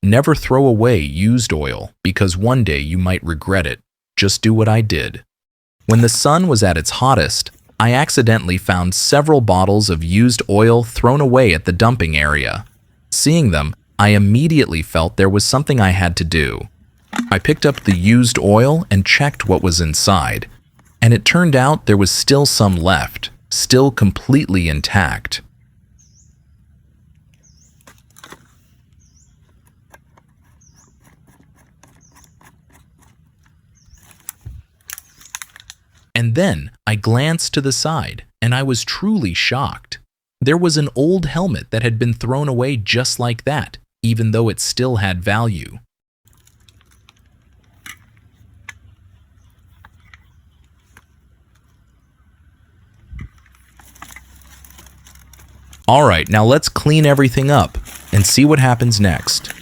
Never throw away used oil because one day you might regret it. Just do what I did. When the sun was at its hottest, I accidentally found several bottles of used oil thrown away at the dumping area. Seeing them, I immediately felt there was something I had to do. I picked up the used oil and checked what was inside, and it turned out there was still some left, still completely intact. And then I glanced to the side, and I was truly shocked. There was an old helmet that had been thrown away just like that, even though it still had value. Alright, now let's clean everything up and see what happens next.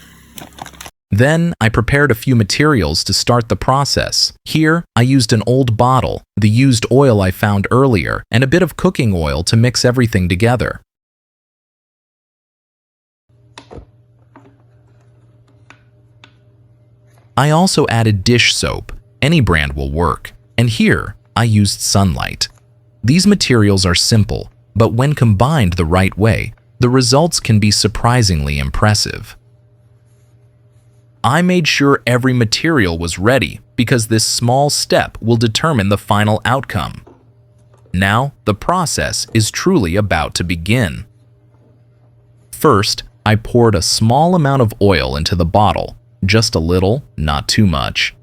Then I prepared a few materials to start the process. Here, I used an old bottle, the used oil I found earlier, and a bit of cooking oil to mix everything together. I also added dish soap. Any brand will work. And here, I used sunlight. These materials are simple, but when combined the right way, the results can be surprisingly impressive. I made sure every material was ready because this small step will determine the final outcome. Now, the process is truly about to begin. First, I poured a small amount of oil into the bottle, just a little, not too much.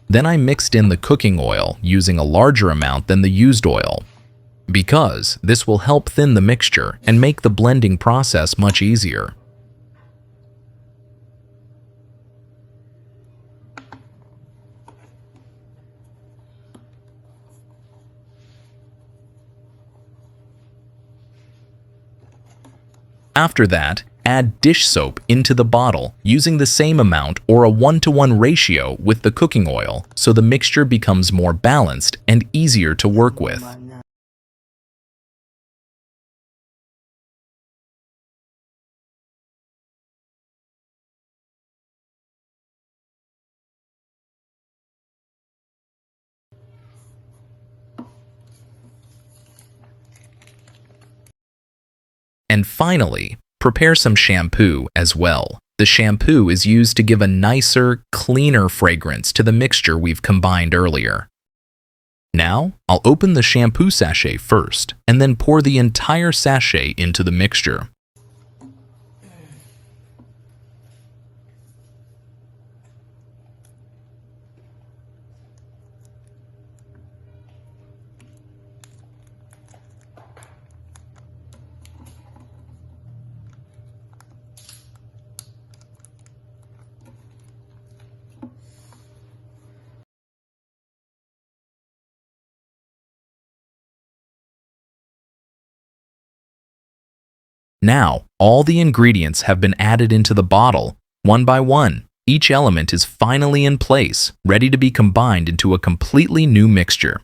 Then I mixed in the cooking oil using a larger amount than the used oil, because this will help thin the mixture and make the blending process much easier. After that, add dish soap into the bottle using the same amount or a 1-to-1 ratio with the cooking oil so the mixture becomes more balanced and easier to work with. And finally, prepare some shampoo as well. The shampoo is used to give a nicer, cleaner fragrance to the mixture we've combined earlier. Now, I'll open the shampoo sachet first, and then pour the entire sachet into the mixture. Now, all the ingredients have been added into the bottle, one by one. Each element is finally in place, ready to be combined into a completely new mixture.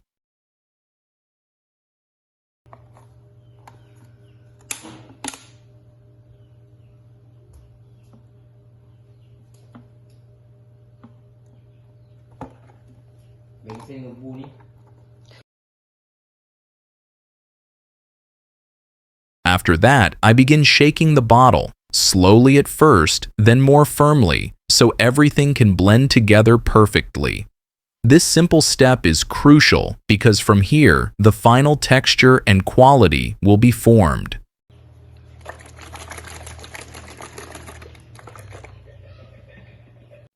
After that, I begin shaking the bottle, slowly at first, then more firmly, so everything can blend together perfectly. This simple step is crucial because from here, the final texture and quality will be formed.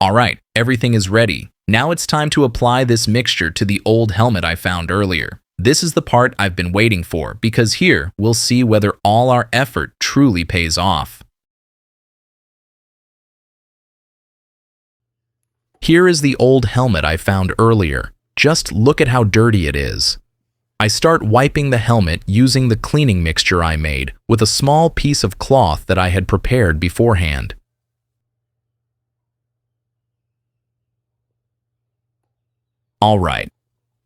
Alright, everything is ready. Now it's time to apply this mixture to the old helmet I found earlier. This is the part I've been waiting for because here we'll see whether all our effort truly pays off. Here is the old helmet I found earlier. Just look at how dirty it is. I start wiping the helmet using the cleaning mixture I made with a small piece of cloth that I had prepared beforehand. Alright,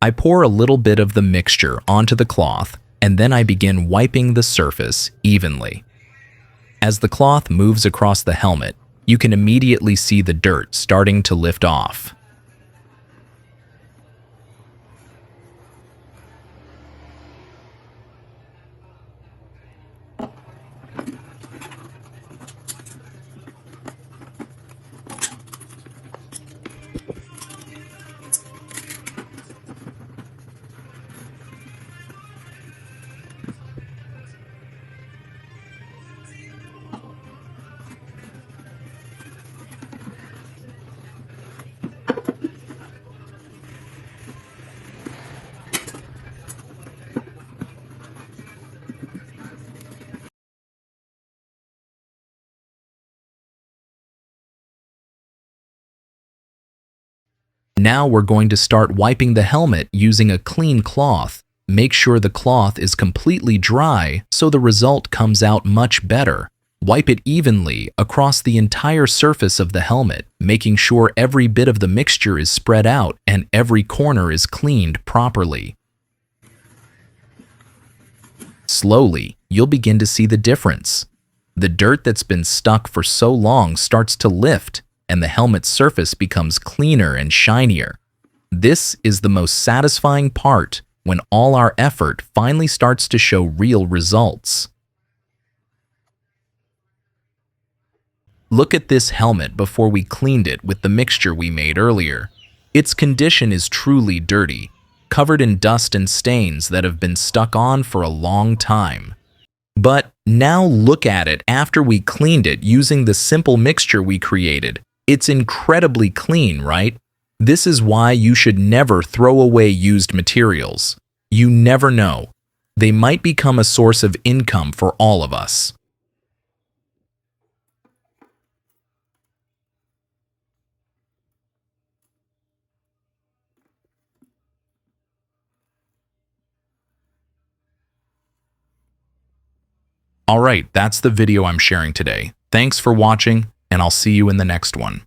I pour a little bit of the mixture onto the cloth and then I begin wiping the surface evenly. As the cloth moves across the helmet, you can immediately see the dirt starting to lift off. Now we're going to start wiping the helmet using a clean cloth. Make sure the cloth is completely dry so the result comes out much better. Wipe it evenly across the entire surface of the helmet, making sure every bit of the mixture is spread out and every corner is cleaned properly. Slowly, you'll begin to see the difference. The dirt that's been stuck for so long starts to lift, and the helmet's surface becomes cleaner and shinier. This is the most satisfying part when all our effort finally starts to show real results. Look at this helmet before we cleaned it with the mixture we made earlier. Its condition is truly dirty, covered in dust and stains that have been stuck on for a long time. But now look at it after we cleaned it using the simple mixture we created. It's incredibly clean, right? This is why you should never throw away used materials. You never know. They might become a source of income for all of us. Alright, that's the video I'm sharing today. Thanks for watching, and I'll see you in the next one.